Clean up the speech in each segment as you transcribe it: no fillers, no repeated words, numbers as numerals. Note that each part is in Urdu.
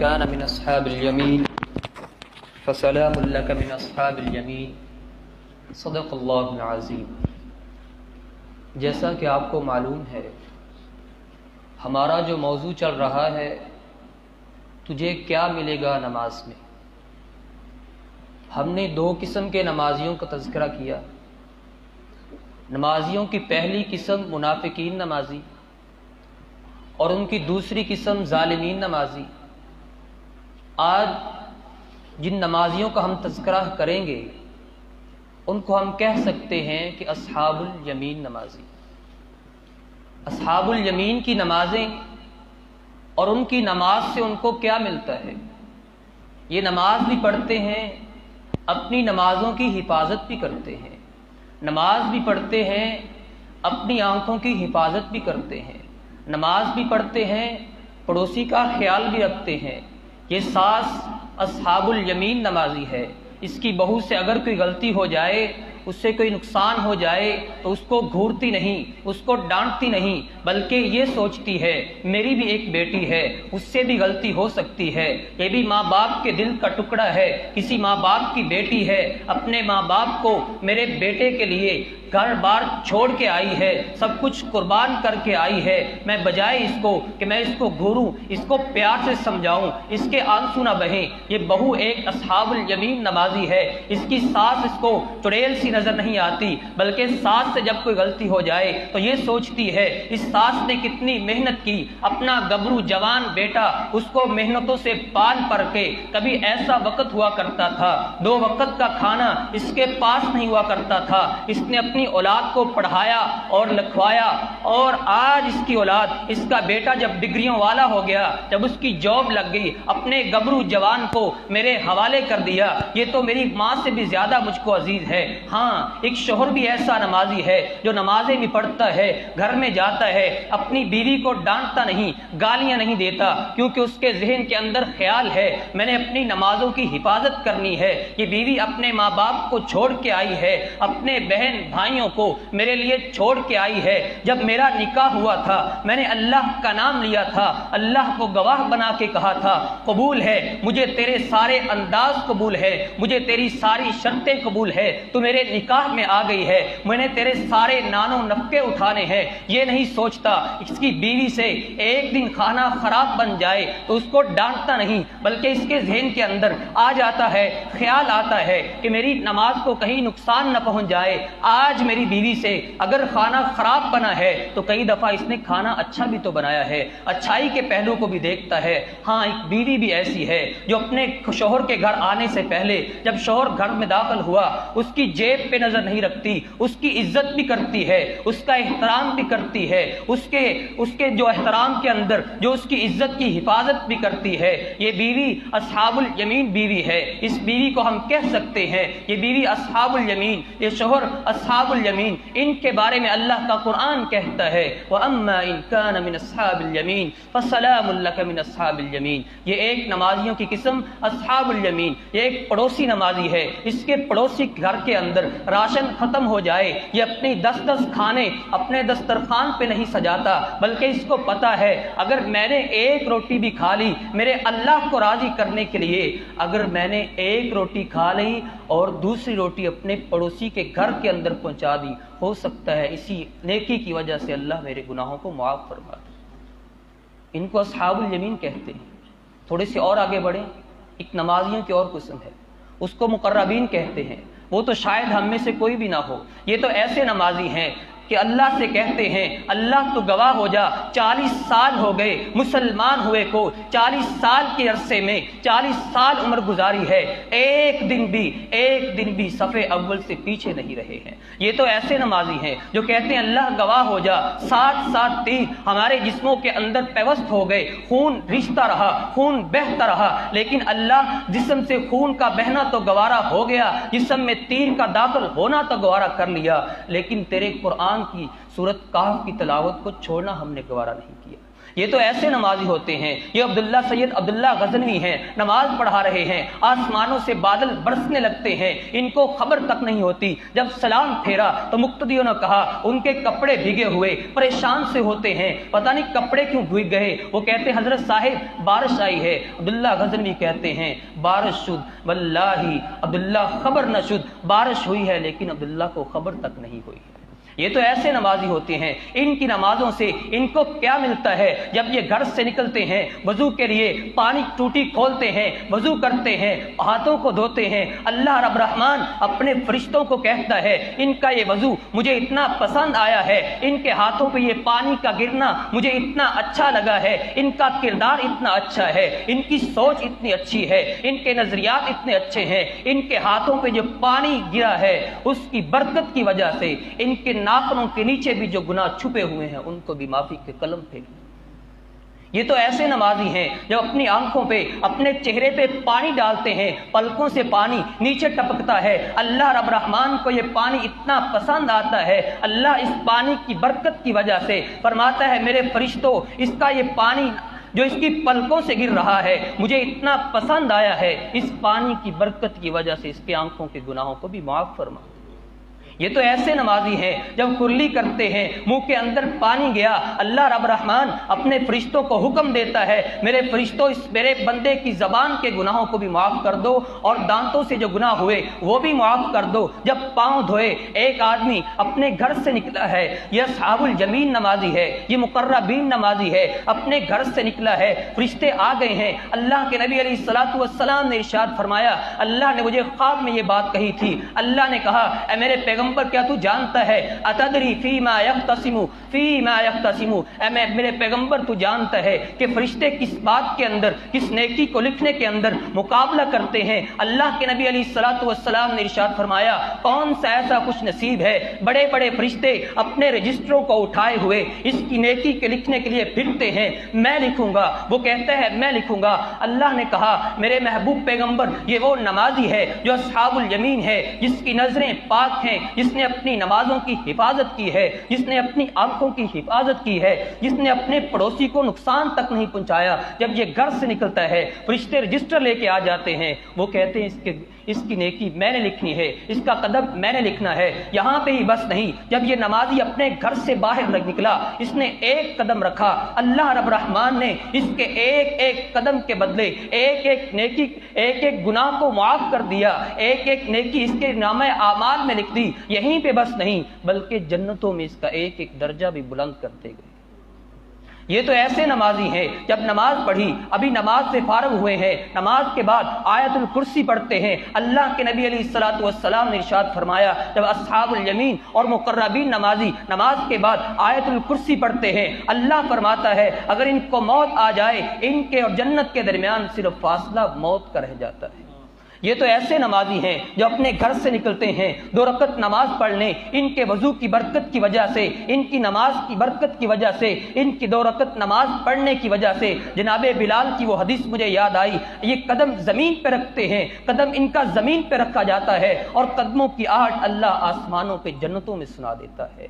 كان من أصحاب اليمين فسلام لك من أصحاب اليمين صدق اللہ العظیم۔ جیسا کہ آپ کو معلوم ہے، ہمارا جو موضوع چل رہا ہے تجھے کیا ملے گا نماز میں، ہم نے دو قسم کے نمازیوں کا تذکرہ کیا۔ نمازیوں کی پہلی قسم منافقین نمازی اور ان کی دوسری قسم ظالمین نمازی۔ آج جن نمازیوں کا ہم تذکرہ کریں گے ان کو ہم کہہ سکتے ہیں کہ اصحاب الیمین نمازی۔ اصحاب الیمین کی نمازیں اور ان کی نماز سے ان کو کیا ملتا ہے؟ یہ نماز بھی پڑھتے ہیں، اپنی نمازوں کی حفاظت بھی کرتے ہیں، نماز بھی پڑھتے ہیں، اپنی آنکھوں کی حفاظت بھی کرتے ہیں، نماز بھی پڑھتے ہیں، پڑوسی کا خیال بھی رکھتے ہیں۔ یہ ساس اصحاب الیمین نمازی ہے۔ اس کی بہو سے اگر کوئی غلطی ہو جائے، اس سے کوئی نقصان ہو جائے تو اس کو گھورتی نہیں، اس کو ڈانٹتی نہیں، بلکہ یہ سوچتی ہے میری بھی ایک بیٹی ہے، اس سے بھی غلطی ہو سکتی ہے، یہ بھی ماں باپ کے دل کا ٹکڑا ہے، کسی ماں باپ کی بیٹی ہے، اپنے ماں باپ کو میرے بیٹے کے لیے گھر بار چھوڑ کے آئی ہے، سب کچھ قربان کر کے آئی ہے، میں بجائے اس کو کہ میں اس کو گھوروں، اس کو پیار سے سمجھاؤں، اس کے آنسو نہ بہیں۔ یہ بہو ایک اصحاب الیمین نمازی ہے۔ اس کی ساس اس کو چڑیل سی نظر نہیں آتی، بلکہ ساس سے جب کوئی غلطی ہو جائے تو یہ سوچتی ہے اس ساس نے کتنی محنت کی، اپنا گبرو جوان بیٹا اس کو محنتوں سے پال پر کے، کبھی ایسا وقت ہوا کرتا تھا 2 وقت کا کھانا اس کے پاس نہیں ہوا کرتا تھا، اس نے اپنی اولاد کو پڑھایا اور لکھوایا، اور آج اس کی اولاد، اس کا بیٹا جب ڈگریوں والا ہو گیا، جب اس کی جاب لگ گئی، اپنے گبرو جوان کو میرے حوالے کر دیا۔ یہ تو میری ماں سے بھی زیادہ مجھ کو عزیز ہے۔ ہاں، ایک شوہر بھی ایسا نمازی ہے جو نمازیں بھی پڑھتا ہے، گھر میں جاتا ہے، اپنی بیوی کو ڈانٹتا نہیں، گالیاں نہیں دیتا، کیونکہ اس کے ذہن کے اندر خیال ہے میں نے اپنی نمازوں کی حفاظت کرنی ہے۔ یہ بیوی اپنے ماں باپ کو چھوڑ کے آئی ہے، اپنے بہن بھائیوں کو میرے لیے چھوڑ کے آئی ہے۔ جب میرا نکاح ہوا تھا میں نے اللہ کا نام لیا تھا، اللہ کو گواہ بنا کے کہا تھا قبول ہے، مجھے تیرے سارے انداز قبول ہے، مجھے تیری ساری شرطیں قبول ہے، تو میرے نکاح میں آ گئی ہے، میں نے تیرے سارے نان و نفقے اٹھانے ہیں۔ یہ نہیں سوچتا اس کی بیوی سے ایک دن کھانا خراب بن جائے تو اس کو ڈانٹتا نہیں، بلکہ اس کے ذہن کے اندر آ جاتا ہے، خیال آتا ہے کہ میری نماز کو کہیں نقصان نہ پہنچ جائے۔ آج میری بیوی سے اگر کھانا خراب بنا ہے تو کئی دفعہ اس نے کھانا اچھا بھی تو بنایا ہے، اچھائی کے پہلو کو بھی دیکھتا ہے۔ ہاں، ایک بیوی بھی ایسی ہے جو اپنے شوہر کے گھر آنے سے پہلے جب شوہر گھر میں داخل ہوا اس کی جیب پہ نظر نہیں رکھتی، اس کی عزت بھی کرتی ہے، اس کا احترام بھی کرتی ہے، اس کے جو احترام کے اندر جو اس کی عزت کی حفاظت بھی کرتی ہے۔ یہ بیوی اصحاب الیمین بیوی ہے۔ اس بیوی کو ہم کہہ سکتے ہیں یہ بیوی اصحاب الیمین، یہ شوہر اصحاب الیمین۔ ان کے بارے میں اللہ کا قرآن کہتا ہے وَأَمَّا إِن كَانَ مِنْ أَصْحَابِ الْيَمِينِ فَسَلَامٌ لَكَ مِنْ أَصْحَابِ الْيَمِينِ۔ یہ ایک نمازیوں کی قسم اصحاب الیمین، یہ ایک پڑوسی نمازی ہے۔ اس کے پڑوسی گھر کے اندر راشن ختم ہو جائے، یہ اپنی 10 کھانے اپنے دسترخوان پہ نہیں سجاتا، بلکہ اس کو پتا ہے اگر میں نے ایک روٹی بھی کھا لی میرے اللہ کو راضی کرنے کے لیے، اگر میں نے ایک روٹی کھا لی اور دوسری روٹی اپنے پڑوسی کے گھر کے اندر پہنچا دی، ہو سکتا ہے اسی نیکی کی وجہ سے اللہ میرے گناہوں کو معاف فرما دے۔ ان کو اصحاب الیمین کہتے ہیں۔ تھوڑے سے اور آگے بڑھیں، ایک نمازیوں کی اور قسم ہے، اس کو مقربین کہتے ہیں۔ وہ تو شاید ہم میں سے کوئی بھی نہ ہو۔ یہ تو ایسے نمازی ہیں کہ اللہ سے کہتے ہیں اللہ تو گواہ ہو جا 40 سال ہو گئے مسلمان ہوئے کو، 40 سال کے عرصے میں 40 سال عمر گزاری ہے، ایک دن بھی صف اول سے پیچھے نہیں رہے ہیں۔ یہ تو ایسے نمازی ہیں جو کہتے ہیں اللہ گواہ ہو جا 7 تیر ہمارے جسموں کے اندر پیوست ہو گئے، خون رشتہ رہا، خون بہتا رہا، لیکن اللہ جسم سے خون کا بہنا تو گوارا ہو گیا، جسم میں تیر کا داخل ہونا تو گوارا کر لیا، لیکن تیرے قرآن کی سورت کہف کی تلاوت کو چھوڑنا ہم نے گوارا نہیں کیا۔ یہ تو ایسے نمازی ہوتے ہیں. یہ عبداللہ سید عبداللہ غزنوی ہیں, نماز پڑھا رہے ہیں, آسمانوں سے بادل برسنے لگتے ہیں, ان کو خبر تک نہیں ہوتی. جب سلام پھیرا تو مقتدیوں نے کہا ان کے کپڑے بھیگے ہوئے, پریشان سے ہوتے ہیں, پتہ نہیں کپڑے کیوں بھیگ گئے. وہ کہتے ہیں حضرت صاحب بارش آئی ہے. عبداللہ غزنوی کہتے ہیں بارش شد واللہ عبداللہ خبر نہ شد, بارش ہوئی ہے لیکن عبداللہ کو خبر تک نہیں ہوئی. یہ تو ایسے نمازی ہوتے ہیں. ان کی نمازوں سے ان کو کیا ملتا ہے؟ جب یہ گھر سے نکلتے ہیں وضو کے لیے پانی ٹوٹی کھولتے ہیں, وضو کرتے ہیں, ہاتھوں کو دھوتے ہیں, اللہ رب رحمان اپنے فرشتوں کو کہتا ہے ان کا یہ وضو مجھے اتنا پسند آیا ہے, ان کے ہاتھوں پہ یہ پانی کا گرنا مجھے اتنا اچھا لگا ہے, ان کا کردار اتنا اچھا ہے, ان کی سوچ اتنی اچھی ہے, ان کے نظریات اتنے اچھے ہیں, ان کے ہاتھوں پہ جو پانی گرا ہے اس کی برکت کی وجہ سے ان کے ناخنوں کے نیچے بھی جو گناہ چھپے ہوئے ہیں ان کو بھی معافی کے قلم پھینک. یہ تو ایسے نمازی ہیں جو اپنی آنکھوں پہ اپنے چہرے پہ پانی ڈالتے ہیں, پلکوں سے پانی نیچے ٹپکتا ہے. اللہ رب رحمان کو یہ پانی اتنا پسند آتا ہے, اللہ اس پانی کی برکت کی وجہ سے فرماتا ہے میرے فرشتوں اس کا یہ پانی جو اس کی پلکوں سے گر رہا ہے مجھے اتنا پسند آیا ہے, اس پانی کی برکت کی وجہ سے اس کے آنکھوں کے گناہوں کو بھی معاف فرما. یہ تو ایسے نمازی ہیں جب کرلی کرتے ہیں منہ کے اندر پانی گیا, اللہ رب رحمان اپنے فرشتوں کو حکم دیتا ہے میرے فرشتوں اس میرے بندے کی زبان کے گناہوں کو بھی معاف کر دو اور دانتوں سے جو گناہ ہوئے وہ بھی معاف کر دو. جب پاؤں دھوئے ایک آدمی اپنے گھر سے نکلا ہے, یہ اصحاب الجمین نمازی ہے, یہ مقربین نمازی ہے, اپنے گھر سے نکلا ہے, فرشتے آ گئے ہیں. اللہ کے نبی علیہ الصلوۃ والسلام نے ارشاد فرمایا اللہ نے مجھے خواب میں یہ بات کہی تھی. اللہ نے کہا اے میرے پیغمبر کیا تو جانتا ہے اتدری فیما یختصم اے میرے پیغمبر تو جانتا ہے کہ فرشتے کس بات کے اندر کس نیکی کو لکھنے کے اندر مقابلہ کرتے ہیں. اللہ کے نبی علیہ الصلوۃ والسلام نے ارشاد فرمایا کون سا ایسا خوش نصیب ہے, بڑے بڑے فرشتے اپنے رجسٹروں کو اٹھائے ہوئے اس کی نیکی کے لکھنے کے لیے پھرتے ہیں, میں لکھوں گا. وہ کہتا ہے میں لکھوں گا. اللہ نے کہا میرے محبوب پیغمبر یہ وہ نمازی ہے جو اصحاب الیمین ہے, جس کی نظریں پاک ہیں, جس نے اپنی نمازوں کی حفاظت کی ہے, جس نے اپنی آنکھوں کی حفاظت کی ہے, جس نے اپنے پڑوسی کو نقصان تک نہیں پہنچایا. جب یہ گھر سے نکلتا ہے فرشتے رجسٹر لے کے آ جاتے ہیں, وہ کہتے ہیں اس کی نیکی میں نے لکھنی ہے, اس کا قدم میں نے لکھنا ہے. یہاں پہ ہی بس نہیں, جب یہ نمازی اپنے گھر سے باہر نکلا اس نے ایک قدم رکھا, اللہ رب رحمان نے اس کے ایک ایک قدم کے بدلے ایک ایک نیکی ایک ایک گناہ کو معاف کر دیا, ایک ایک نیکی اس کے نامہ اعمال میں لکھ دی. یہیں پہ بس نہیں بلکہ جنتوں میں اس کا ایک ایک درجہ بھی بلند کرتے گئے. یہ تو ایسے نمازی ہیں جب نماز پڑھی ابھی نماز سے فارغ ہوئے ہیں, نماز کے بعد آیت الکرسی پڑھتے ہیں. اللہ کے نبی علیہ الصلوۃ والسلام نے ارشاد فرمایا جب اصحاب الیمین اور مقربین نمازی نماز کے بعد آیت الکرسی پڑھتے ہیں اللہ فرماتا ہے اگر ان کو موت آ جائے ان کے اور جنت کے درمیان صرف فاصلہ موت کا رہ جاتا ہے. یہ تو ایسے نمازی ہیں جو اپنے گھر سے نکلتے ہیں 2 رکعت نماز پڑھنے, ان کے وضو کی برکت کی وجہ سے, ان کی نماز کی برکت کی وجہ سے, ان کی 2 رکعت نماز پڑھنے کی وجہ سے جناب بلال کی وہ حدیث مجھے یاد آئی. یہ قدم زمین پہ رکھتے ہیں, قدم ان کا زمین پہ رکھا جاتا ہے اور قدموں کی آہٹ اللہ آسمانوں پہ جنتوں میں سنا دیتا ہے.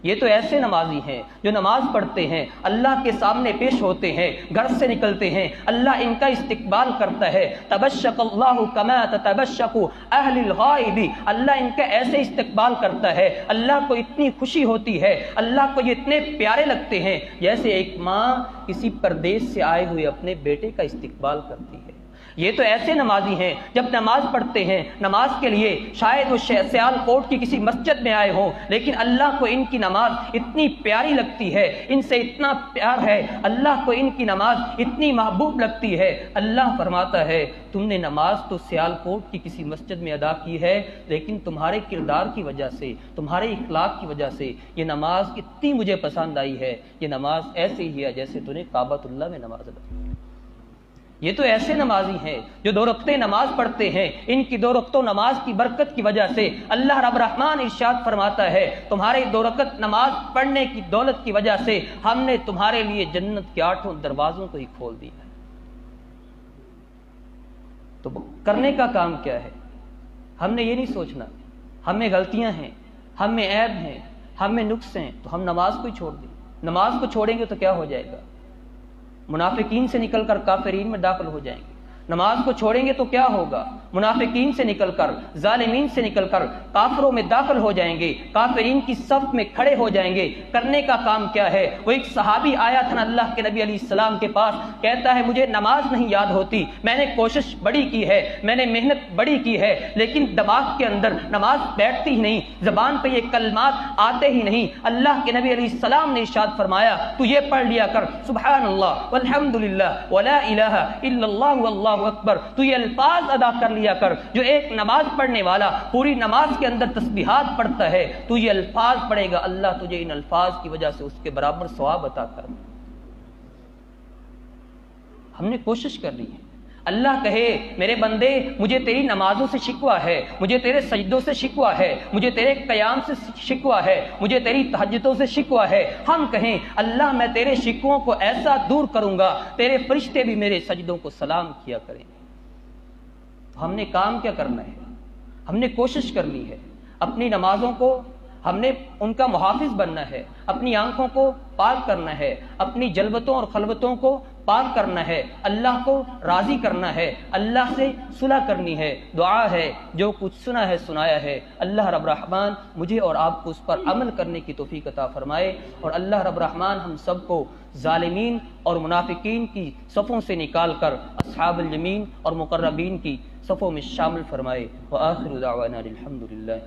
یہ تو ایسے نمازی ہیں جو نماز پڑھتے ہیں, اللہ کے سامنے پیش ہوتے ہیں, گھر سے نکلتے ہیں, اللہ ان کا استقبال کرتا ہے. تبشق اللہ کما تتبشق اہل الغائب, اللہ ان کا ایسے استقبال کرتا ہے, اللہ کو اتنی خوشی ہوتی ہے, اللہ کو یہ اتنے پیارے لگتے ہیں جیسے ایک ماں کسی پردیس سے آئے ہوئے اپنے بیٹے کا استقبال کرتی ہے. یہ تو ایسے نمازی ہیں جب نماز پڑھتے ہیں نماز کے لیے شاید وہ سیال کوٹ کی کسی مسجد میں آئے ہوں لیکن اللہ کو ان کی نماز اتنی پیاری لگتی ہے, ان سے اتنا پیار ہے, اللہ کو ان کی نماز اتنی محبوب لگتی ہے. اللہ فرماتا ہے تم نے نماز تو سیال کوٹ کی کسی مسجد میں ادا کی ہے لیکن تمہارے کردار کی وجہ سے, تمہارے اخلاق کی وجہ سے یہ نماز اتنی مجھے پسند آئی ہے. یہ نماز ایسے ہی ہے جیسے تو نے کعبۃ اللہ میں نماز ادا کی. یہ تو ایسے نمازی ہیں جو 2 رکعتیں نماز پڑھتے ہیں, ان کی 2 رکعتوں نماز کی برکت کی وجہ سے اللہ رب رحمان ارشاد فرماتا ہے تمہارے 2 رکعت نماز پڑھنے کی دولت کی وجہ سے ہم نے تمہارے لیے جنت کے 8 دروازوں کو ہی کھول دیا ہے. تو کرنے کا کام کیا ہے؟ ہم نے یہ نہیں سوچنا ہم میں غلطیاں ہیں, ہم میں عیب ہیں, ہم میں نقص ہیں تو ہم نماز کو ہی چھوڑ دیں. نماز کو چھوڑیں گے تو کیا ہو جائے گا؟ منافقین سے نکل کر کافرین میں داخل ہو جائیں گے۔ نماز کو چھوڑیں گے تو کیا ہوگا؟ منافقین سے نکل کر، ظالمین سے نکل کر کافروں میں داخل ہو جائیں گے، کافرین کی صف میں کھڑے ہو جائیں گے۔ کرنے کا کام کیا ہے؟ وہ ایک صحابی آیا تھا اللہ کے نبی علیہ السلام کے پاس، کہتا ہے مجھے نماز نہیں یاد ہوتی، میں نے کوشش بڑی کی ہے، میں نے محنت بڑی کی ہے، لیکن دماغ کے اندر نماز بیٹھتی ہی نہیں، زبان پہ یہ کلمات آتے ہی نہیں۔ اللہ کے نبی علیہ السلام نے ارشاد فرمایا تو یہ پڑھ لیا کر، سبحان اللہ والحمدللہ ولا الہ الا اللہ واللہ اکبر۔ تو یہ الفاظ ادا کر لیا کر جو ایک نماز پڑھنے والا پوری نماز کے اندر تسبیحات پڑھتا ہے، تو یہ الفاظ پڑھے گا، اللہ تجھے ان الفاظ کی وجہ سے اس کے برابر ثواب عطا کر۔ ہم نے کوشش کر لی ہے۔ اللہ کہے میرے بندے مجھے تیری نمازوں سے شکوہ ہے، مجھے تیرے سجدوں سے شکوہ ہے، مجھے تیرے قیام سے شکوہ ہے، مجھے تیری تہجدوں سے شکوہ ہے۔ ہم کہیں اللہ میں تیرے شکووں کو ایسا دور کروں گا، تیرے فرشتے بھی میرے سجدوں کو سلام کیا کریں گے۔ تو ہم نے کام کیا کرنا ہے؟ ہم نے کوشش کر لی ہے، اپنی نمازوں کو ہم نے ان کا محافظ بننا ہے، اپنی آنکھوں کو پاک کرنا ہے، اپنی جلوتوں اور خلوتوں کو پاک کرنا ہے، اللہ کو راضی کرنا ہے، اللہ سے صلح کرنی ہے۔ دعا ہے جو کچھ سنا ہے سنایا ہے، اللہ رب رحمان مجھے اور آپ کو اس پر عمل کرنے کی توفیق عطا فرمائے، اور اللہ رب رحمان ہم سب کو ظالمین اور منافقین کی صفوں سے نکال کر اصحاب الیمین اور مقربین کی صفوں میں شامل فرمائے۔ وآخر دعوانا الحمدللہ۔